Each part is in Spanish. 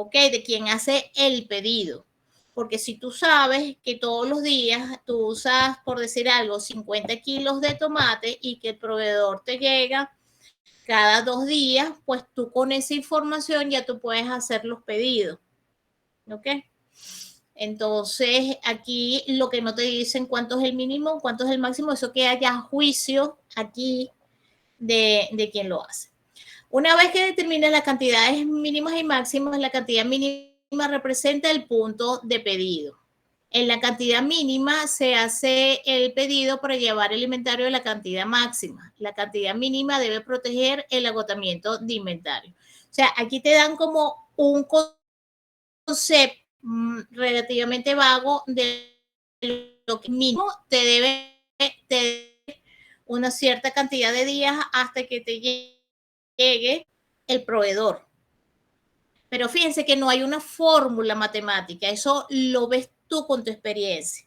¿ok? De quien hace el pedido. Porque si tú sabes que todos los días tú usas, por decir algo, 50 kilos de tomate y que el proveedor te llega cada 2 días, pues tú con esa información ya tú puedes hacer los pedidos, ¿ok? Entonces, aquí lo que no te dicen cuánto es el mínimo, cuánto es el máximo, eso queda ya a juicio aquí de quien lo hace. Una vez que determines las cantidades mínimas y máximas, la cantidad mínima representa el punto de pedido. En la cantidad mínima se hace el pedido para llevar el inventario de la cantidad máxima. La cantidad mínima debe proteger el agotamiento de inventario. O sea, aquí te dan como un concepto relativamente vago de lo que mínimo te debe una cierta cantidad de días hasta que te llegue el proveedor. Pero fíjense que no hay una fórmula matemática, eso lo ves tú con tu experiencia.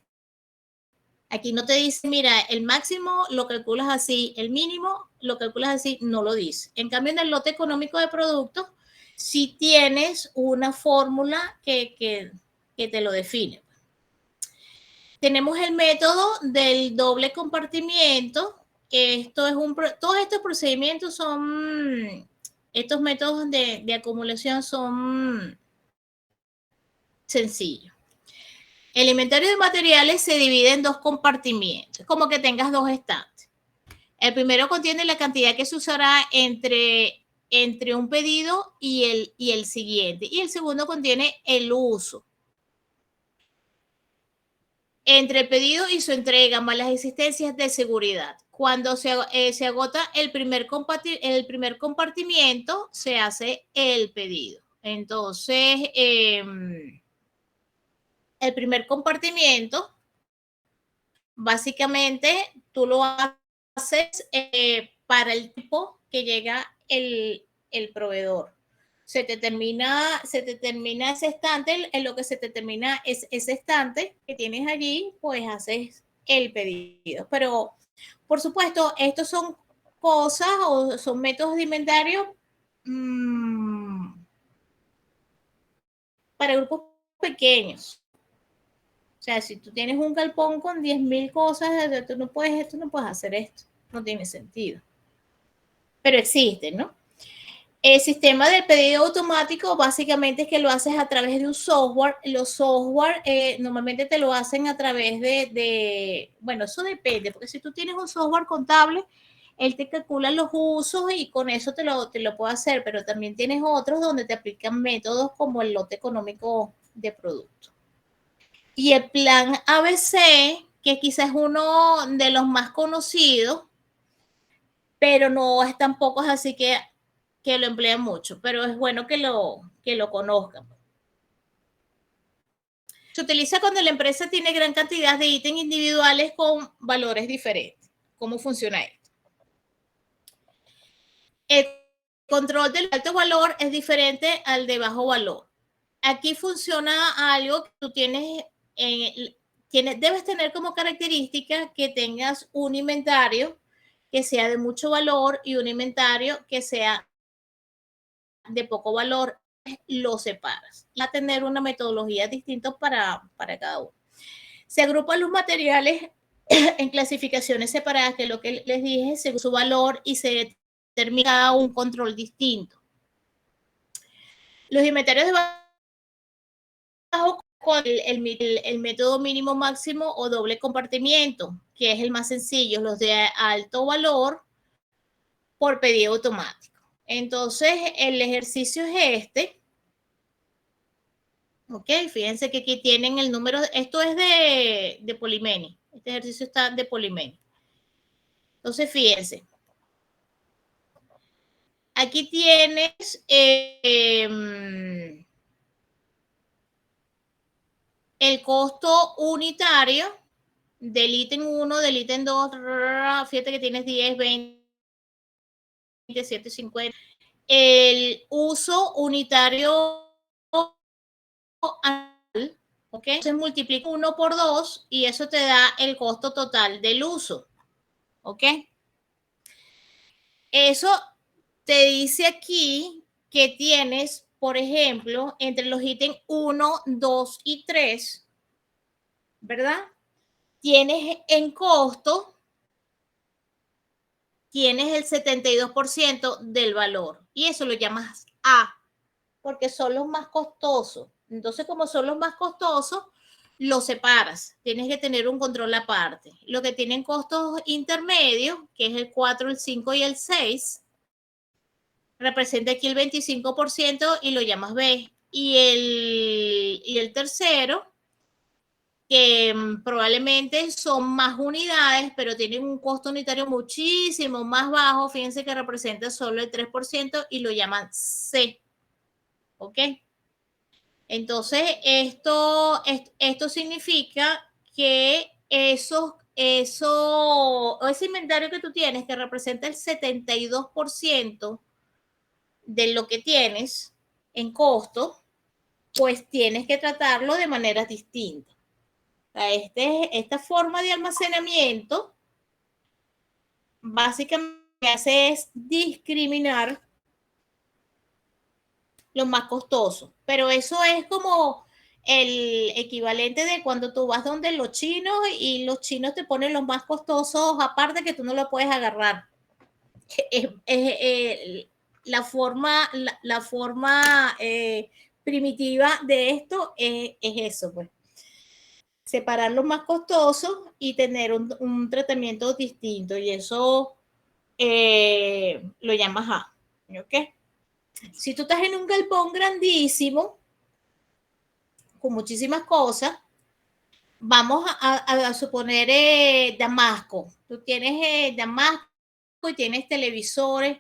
Aquí no te dice, mira, el máximo lo calculas así, el mínimo lo calculas así, no lo dice. En cambio, en el lote económico de productos, sí tienes una fórmula que te lo define. Tenemos el método del doble compartimiento. Todos estos procedimientos son, estos métodos de acumulación son sencillos. El inventario de materiales se divide en dos compartimientos, como que tengas dos estantes. El primero contiene la cantidad que se usará entre un pedido y el siguiente. Y el segundo contiene el uso entre el pedido y su entrega, más las existencias de seguridad. Cuando se agota el primer compartimiento, se hace el pedido. Entonces, el primer compartimiento, básicamente, tú lo haces para el tipo que llega el proveedor. Se te termina ese estante, en lo que se te termina es ese estante que tienes allí, pues haces el pedido. Pero, por supuesto, estos son cosas o son métodos de inventario para grupos pequeños. O sea, si tú tienes un galpón con 10.000 cosas, tú no puedes hacer esto. No tiene sentido. Pero existe, ¿no? El sistema del pedido automático básicamente es que lo haces a través de un software. Los software normalmente te lo hacen a través bueno, eso depende, porque si tú tienes un software contable, él te calcula los usos y con eso te lo puede hacer, pero también tienes otros donde te aplican métodos como el lote económico de producto. Y el plan ABC, que quizás es uno de los más conocidos, pero no es tampoco así que lo emplean mucho, pero es bueno que lo conozcan. Se utiliza cuando la empresa tiene gran cantidad de ítems individuales con valores diferentes. ¿Cómo funciona esto? El control del alto valor es diferente al de bajo valor. Aquí funciona algo que tú debes tener como característica que tengas un inventario que sea de mucho valor y un inventario que sea de poco valor. Lo separas. Va a tener una metodología distinta para cada uno. Se agrupan los materiales en clasificaciones separadas, que es lo que les dije, según su valor y se determina un control distinto. Los inventarios de bajo con el método mínimo máximo o doble compartimiento, que es el más sencillo, los de alto valor por pedido automático. Entonces, el ejercicio es este. Ok, fíjense que aquí tienen el número, esto es de Polimeni, este ejercicio está de Polimeni. Entonces, fíjense, aquí tienes el costo unitario del ítem 1, del ítem 2, fíjate que tienes 10, 20, 7, 50. El uso unitario anual, ¿ok? Entonces multiplica 1 por 2 y eso te da el costo total del uso, ¿ok? Eso te dice aquí que tienes por ejemplo, entre los ítems 1, 2 y 3, ¿verdad? Tienes en costo, tienes el 72% del valor. Y eso lo llamas A, porque son los más costosos. Entonces, como son los más costosos, los separas. Tienes que tener un control aparte. Lo que tienen costos intermedios, que es el 4, el 5 y el 6, representa aquí el 25% y lo llamas B. Y el tercero, que probablemente son más unidades, pero tienen un costo unitario muchísimo más bajo. Fíjense que representa solo el 3% y lo llaman C. ¿Ok? Entonces, esto significa que ese inventario que tú tienes, que representa el 72% de lo que tienes en costo, pues tienes que tratarlo de manera distinta. O sea, esta forma de almacenamiento básicamente lo que hace es discriminar lo más costoso, pero eso es como el equivalente de cuando tú vas donde los chinos y los chinos te ponen los más costosos aparte que tú no lo puedes agarrar. La forma, primitiva de esto es eso, pues. Separar los más costosos y tener un tratamiento distinto, y eso lo llamas A. ¿Ok? Si tú estás en un galpón grandísimo, con muchísimas cosas, vamos a suponer Damasco. Tú tienes Damasco y tienes televisores,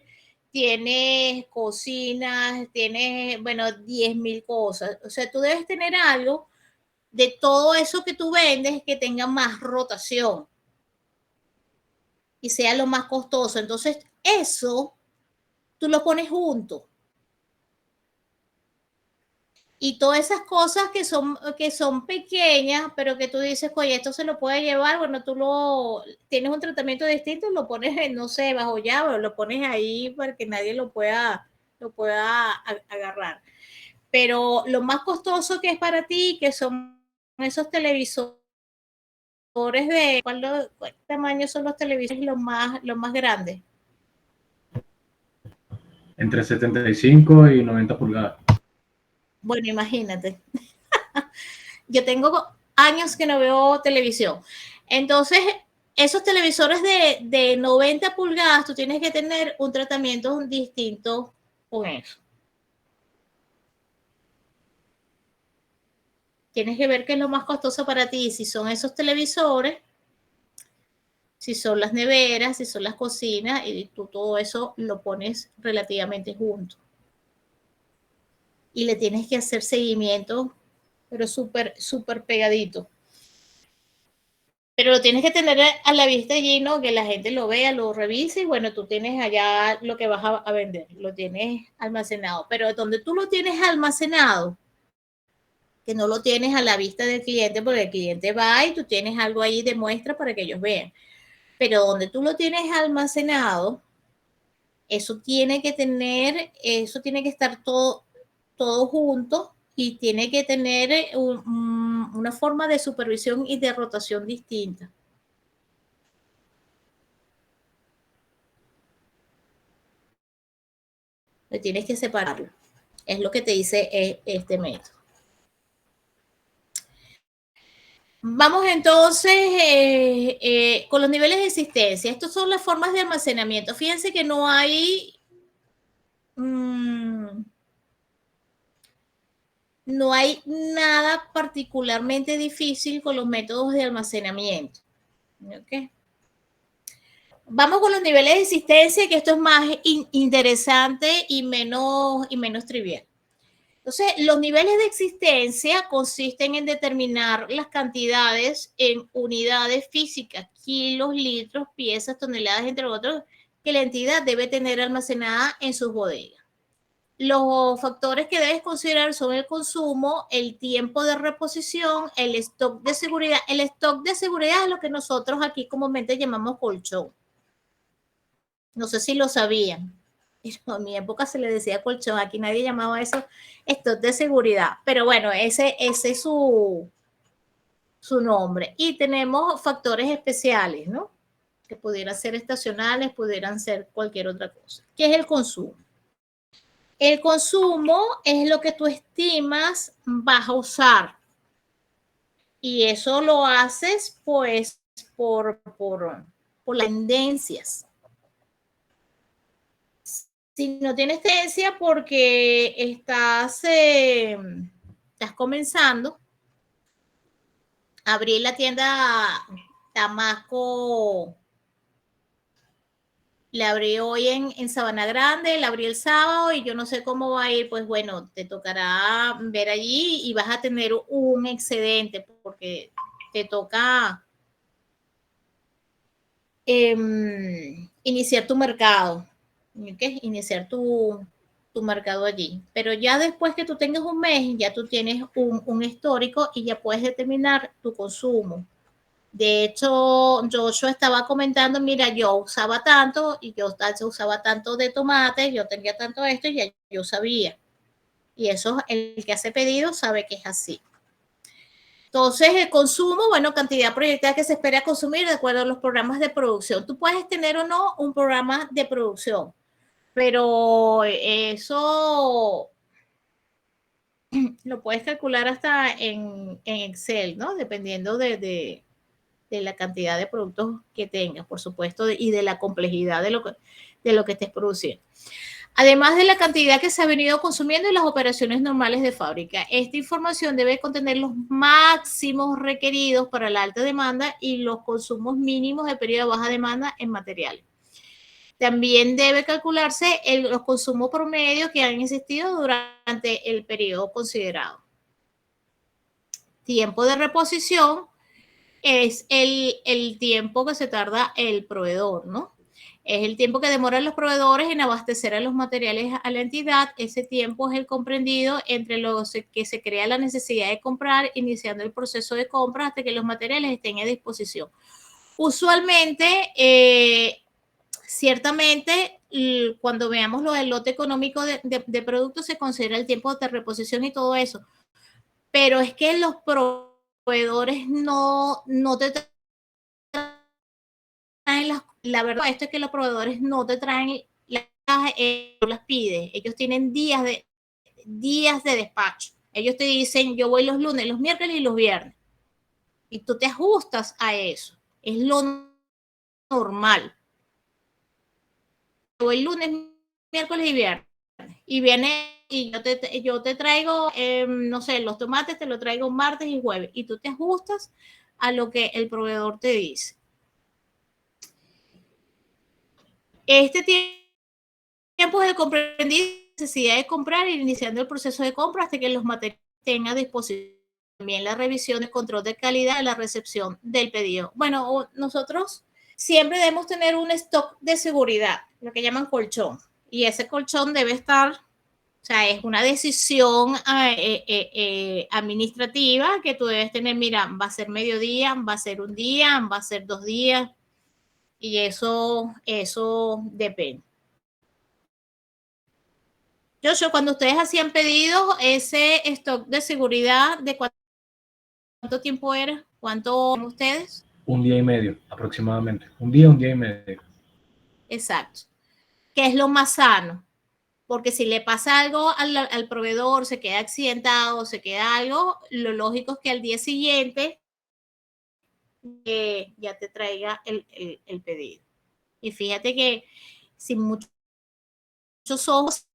tienes cocinas, tienes, bueno, 10,000 cosas. O sea, tú debes tener algo de todo eso que tú vendes que tenga más rotación y sea lo más costoso. Entonces, eso tú lo pones junto. Y todas esas cosas que son pequeñas, pero que tú dices, oye, esto se lo puede llevar, bueno, tú tienes un tratamiento distinto, lo pones, no sé, bajo llave, lo pones ahí para que nadie lo pueda agarrar. Pero lo más costoso que es para ti, que son esos televisores ¿cuál tamaño son los televisores los más grandes? Entre 75 y 90 pulgadas. Bueno, imagínate. Yo tengo años que no veo televisión. Entonces, esos televisores de 90 pulgadas, tú tienes que tener un tratamiento distinto con eso. Tienes que ver qué es lo más costoso para ti, si son esos televisores, si son las neveras, si son las cocinas, y tú todo eso lo pones relativamente junto. Y le tienes que hacer seguimiento, pero súper, súper pegadito. Pero lo tienes que tener a la vista allí, ¿no? Que la gente lo vea, lo revise y bueno, tú tienes allá lo que vas a vender, lo tienes almacenado. Pero donde tú lo tienes almacenado, que no lo tienes a la vista del cliente, porque el cliente va y tú tienes algo ahí de muestra para que ellos vean. Pero donde tú lo tienes almacenado, eso tiene que estar todo junto y tiene que tener una forma de supervisión y de rotación distinta. Tienes que separarlo. Es lo que te dice este método. Vamos entonces con los niveles de existencia. Estas son las formas de almacenamiento. Fíjense que no hay nada particularmente difícil con los métodos de almacenamiento. ¿Okay? Vamos con los niveles de existencia, que esto es más interesante y menos trivial. Entonces, los niveles de existencia consisten en determinar las cantidades en unidades físicas, kilos, litros, piezas, toneladas, entre otros, que la entidad debe tener almacenada en sus bodegas. Los factores que debes considerar son el consumo, el tiempo de reposición, el stock de seguridad. El stock de seguridad es lo que nosotros aquí comúnmente llamamos colchón. No sé si lo sabían. Pero en mi época se le decía colchón, aquí nadie llamaba eso stock de seguridad. Pero bueno, ese es su nombre. Y tenemos factores especiales, ¿no? Que pudieran ser estacionales, pudieran ser cualquier otra cosa. ¿Qué es el consumo? El consumo es lo que tú estimas vas a usar. Y eso lo haces, pues, por las tendencias. Si no tienes tendencia porque estás comenzando, abrí la tienda Damasco, la abrí hoy en Sabana Grande, la abrí el sábado y yo no sé cómo va a ir, pues bueno, te tocará ver allí y vas a tener un excedente porque te toca iniciar tu mercado, ¿okay? Iniciar tu mercado allí. Pero ya después que tú tengas un mes, ya tú tienes un histórico y ya puedes determinar tu consumo. De hecho, yo estaba comentando, mira, yo usaba tanto y yo usaba tanto de tomate, yo tenía tanto esto y ya yo sabía. Y eso, el que hace pedido sabe que es así. Entonces, el consumo, bueno, cantidad proyectada que se espera consumir de acuerdo a los programas de producción. Tú puedes tener o no un programa de producción, pero eso lo puedes calcular hasta en Excel, ¿no? Dependiendo de la cantidad de productos que tengas, por supuesto, y de la complejidad de lo que estés produciendo. Además de la cantidad que se ha venido consumiendo y las operaciones normales de fábrica. Esta información debe contener los máximos requeridos para la alta demanda y los consumos mínimos de periodo de baja demanda en materiales. También debe calcularse los consumos promedio que han existido durante el periodo considerado. Tiempo de reposición es el tiempo que se tarda el proveedor, ¿no? Es el tiempo que demoran los proveedores en abastecer a los materiales a la entidad. Ese tiempo es el comprendido entre los que se crea la necesidad de comprar, iniciando el proceso de compra hasta que los materiales estén a disposición. Usualmente, ciertamente, cuando veamos lo del lote económico de productos, se considera el tiempo de reposición y todo eso. Pero es que los proveedores no te traen la verdad, esto es que los proveedores no te traen las pides, ellos tienen días de despacho. Ellos te dicen, yo voy los lunes, los miércoles y los viernes. Y tú te ajustas a eso. Es lo normal. Yo voy lunes, miércoles y viernes. Y viene y yo te traigo, no sé, los tomates te lo traigo martes y jueves. Y tú te ajustas a lo que el proveedor te dice. Este tiempo es el comprendido, necesidad de comprar y iniciando el proceso de compra hasta que los materiales estén a disposición. También la revisión de control de calidad de la recepción del pedido. Bueno, nosotros siempre debemos tener un stock de seguridad, lo que llaman colchón. Y ese colchón debe estar, o sea, es una decisión administrativa que tú debes tener, mira, va a ser mediodía, va a ser un día, va a ser 2 días, y eso depende. Yo, cuando ustedes hacían pedidos, ese stock de seguridad, ¿de cuánto tiempo era? ¿Cuánto ustedes? Un día y medio aproximadamente. Un día y medio. Exacto. ¿Qué es lo más sano? Porque si le pasa algo al proveedor, se queda accidentado, se queda algo, lo lógico es que al día siguiente ya te traiga el pedido. Y fíjate que sin muchos ojos,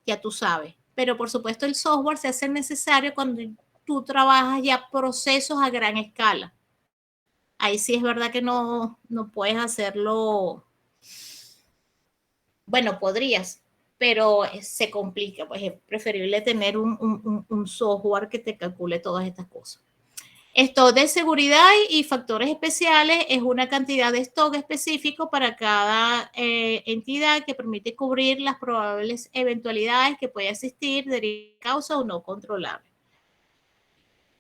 ya tú sabes. Pero por supuesto el software se hace necesario cuando tú trabajas ya procesos a gran escala. Ahí sí es verdad que no puedes hacerlo. Bueno, podrías, pero se complica. Pues es preferible tener un software que te calcule todas estas cosas. Stock de seguridad y factores especiales es una cantidad de stock específico para cada entidad que permite cubrir las probables eventualidades que puede existir de causa o no controlable.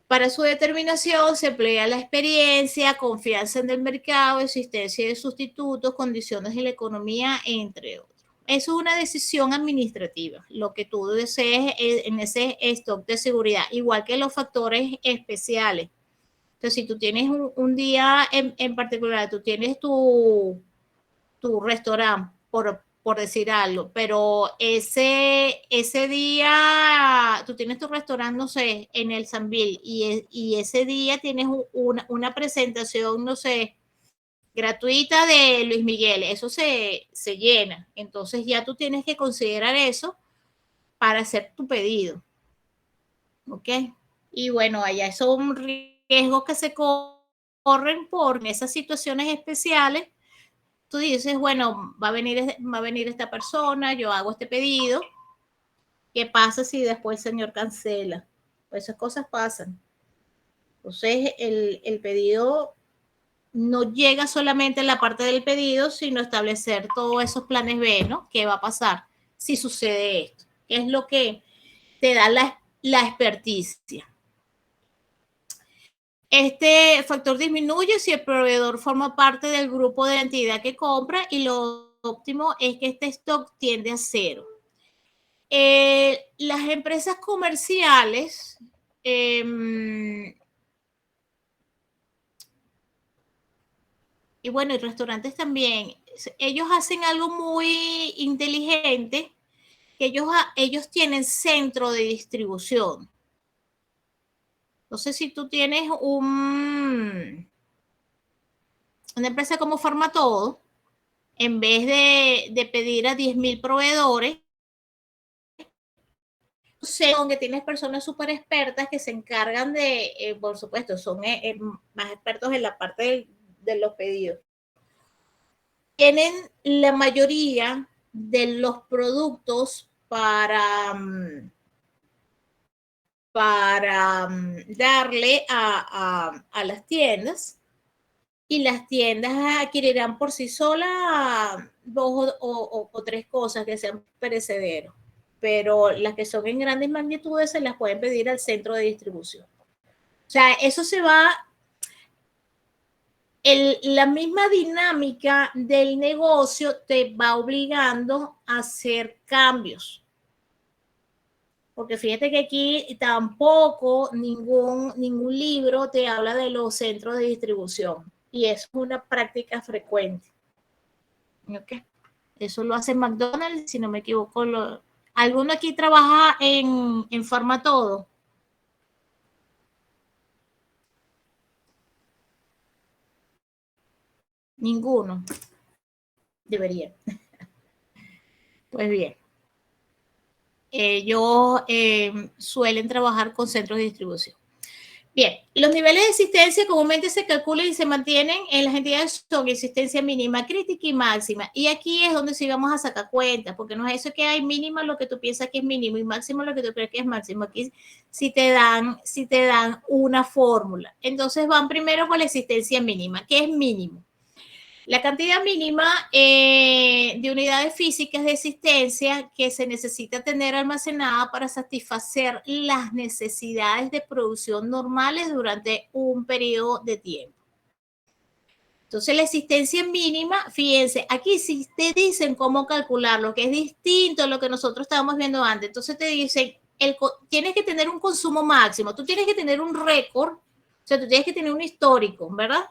Para su determinación se emplea la experiencia, confianza en el mercado, existencia de sustitutos, condiciones de la economía, entre otros. eso es una decisión administrativa, lo que tú desees en ese stock de seguridad, igual que los factores especiales. Entonces, si tú tienes un día en particular, tú tienes tu restaurante, por decir algo, pero ese día tú tienes tu restaurante, no sé, en el Sambil, y ese día tienes una presentación, no sé, gratuita de Luis Miguel, eso se llena. Entonces ya tú tienes que considerar eso para hacer tu pedido. ¿Ok? Y bueno, allá son riesgos que se corren por esas situaciones especiales. Tú dices, bueno, va a venir esta persona, yo hago este pedido. ¿Qué pasa si después el señor cancela? Pues esas cosas pasan. Entonces, el pedido no llega solamente en la parte del pedido, sino establecer todos esos planes B, ¿no? ¿Qué va a pasar si sucede esto? ¿Qué es lo que te da la experticia? Este factor disminuye si el proveedor forma parte del grupo de entidad que compra y lo óptimo es que este stock tiende a cero. Las empresas comerciales y bueno, y restaurantes también, ellos hacen algo muy inteligente, que ellos tienen centro de distribución. Entonces, si tú tienes una empresa como Farmatodo, en vez de pedir a 10.000 proveedores, donde tienes personas súper expertas que se encargan de, por supuesto, son más expertos en la parte de los pedidos. Tienen la mayoría de los productos para darle a las tiendas, y las tiendas adquirirán por sí solas dos o tres cosas que sean perecederos, pero las que son en grandes magnitudes se las pueden pedir al centro de distribución. O sea, eso se va, la misma dinámica del negocio te va obligando a hacer cambios. Porque fíjate que aquí tampoco ningún libro te habla de los centros de distribución. Y es una práctica frecuente. ¿Okay? Eso lo hace McDonald's, si no me equivoco. ¿Alguno aquí trabaja en Farmatodo? Ninguno. Debería. Pues bien. Ellos suelen trabajar con centros de distribución. Bien, los niveles de existencia comúnmente se calculan y se mantienen en las entidades son existencia mínima, crítica y máxima. Y aquí es donde sí vamos a sacar cuentas, porque no es eso que hay mínima lo que tú piensas que es mínimo y máximo lo que tú crees que es máximo. Aquí sí te dan una fórmula. Entonces van primero con la existencia mínima. ¿Qué es mínimo? La cantidad mínima de unidades físicas de existencia que se necesita tener almacenada para satisfacer las necesidades de producción normales durante un periodo de tiempo. Entonces, la existencia mínima, fíjense, aquí sí te dicen cómo calcularlo, que es distinto a lo que nosotros estábamos viendo antes. Entonces, te dicen, tienes que tener un consumo máximo, tú tienes que tener un récord, o sea, tú tienes que tener un histórico, ¿verdad?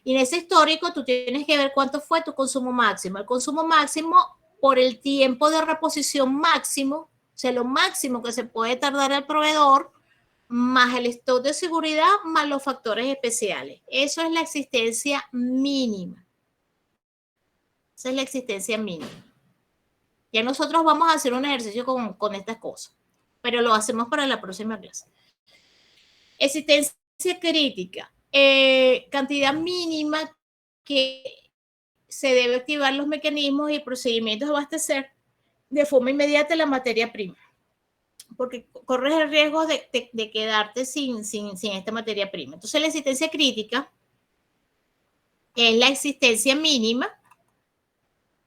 Y en ese histórico tú tienes que ver cuánto fue tu consumo máximo. El consumo máximo por el tiempo de reposición máximo, o sea, lo máximo que se puede tardar el proveedor, más el stock de seguridad, más los factores especiales. Eso es la existencia mínima. Esa es la existencia mínima. Ya nosotros vamos a hacer un ejercicio con estas cosas, pero lo hacemos para la próxima clase. Existencia crítica. Cantidad mínima que se debe activar los mecanismos y procedimientos de abastecer de forma inmediata la materia prima, porque corres el riesgo de quedarte sin esta materia prima. Entonces, la existencia crítica es la existencia mínima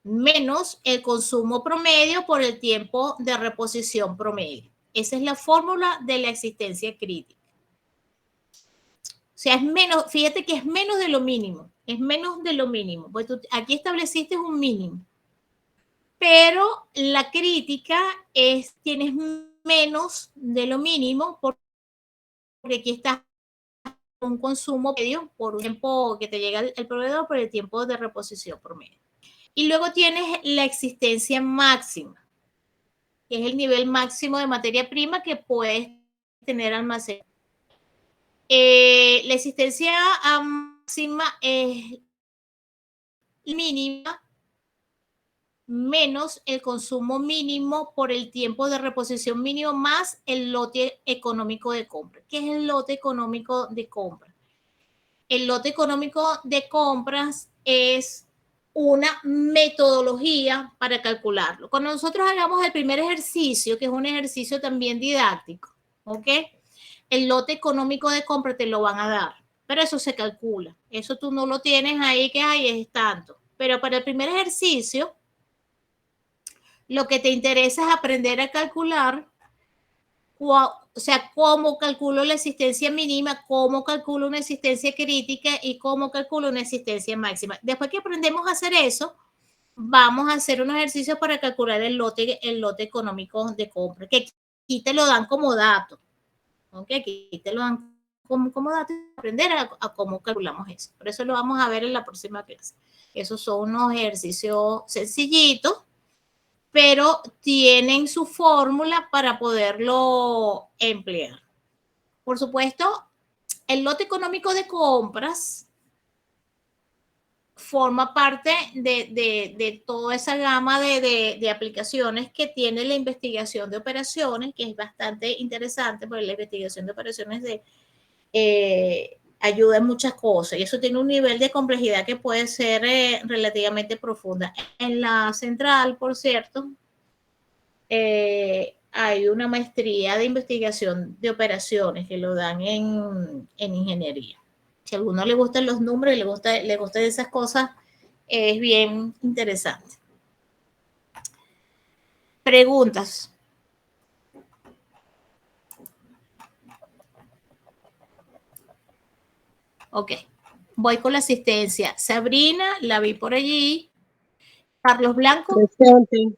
menos el consumo promedio por el tiempo de reposición promedio. Esa es la fórmula de la existencia crítica. O sea, es menos, fíjate que es menos de lo mínimo, es menos de lo mínimo, pues tú aquí estableciste un mínimo. pero la crítica es tienes menos de lo mínimo porque aquí estás con un consumo medio por un tiempo que te llega el proveedor por el tiempo de reposición promedio. Y luego tienes la existencia máxima, que es el nivel máximo de materia prima que puedes tener almacén. La existencia máxima es mínima menos el consumo mínimo por el tiempo de reposición mínimo más el lote económico de compra. ¿Qué es el lote económico de compra? El lote económico de compras es una metodología para calcularlo. Cuando nosotros hagamos el primer ejercicio, que es un ejercicio también didáctico, ¿ok? El lote económico de compra te lo van a dar, pero eso se calcula. Eso tú no lo tienes ahí que hay, es tanto. Pero para el primer ejercicio, lo que te interesa es aprender a calcular, o sea, cómo calculo la existencia mínima, cómo calculo una existencia crítica y cómo calculo una existencia máxima. Después que aprendemos a hacer eso, vamos a hacer un ejercicio para calcular el lote económico de compra, que aquí te lo dan como dato. ¿Okay? Aquí te lo dan como dato, aprender a cómo calculamos eso. Por eso lo vamos a ver en la próxima clase. Esos son unos ejercicios sencillitos, pero tienen su fórmula para poderlo emplear. Por supuesto, el lote económico de compras forma parte de toda esa gama de aplicaciones que tiene la investigación de operaciones, que es bastante interesante, porque la investigación de operaciones ayuda en muchas cosas y eso tiene un nivel de complejidad que puede ser relativamente profunda. En la central, por cierto, hay una maestría de investigación de operaciones que lo dan en ingeniería. Si a alguno le gustan los números y le gustan esas cosas, es bien interesante. Preguntas. Ok. Voy con la asistencia. Sabrina, la vi por allí. Carlos Blanco. Presente.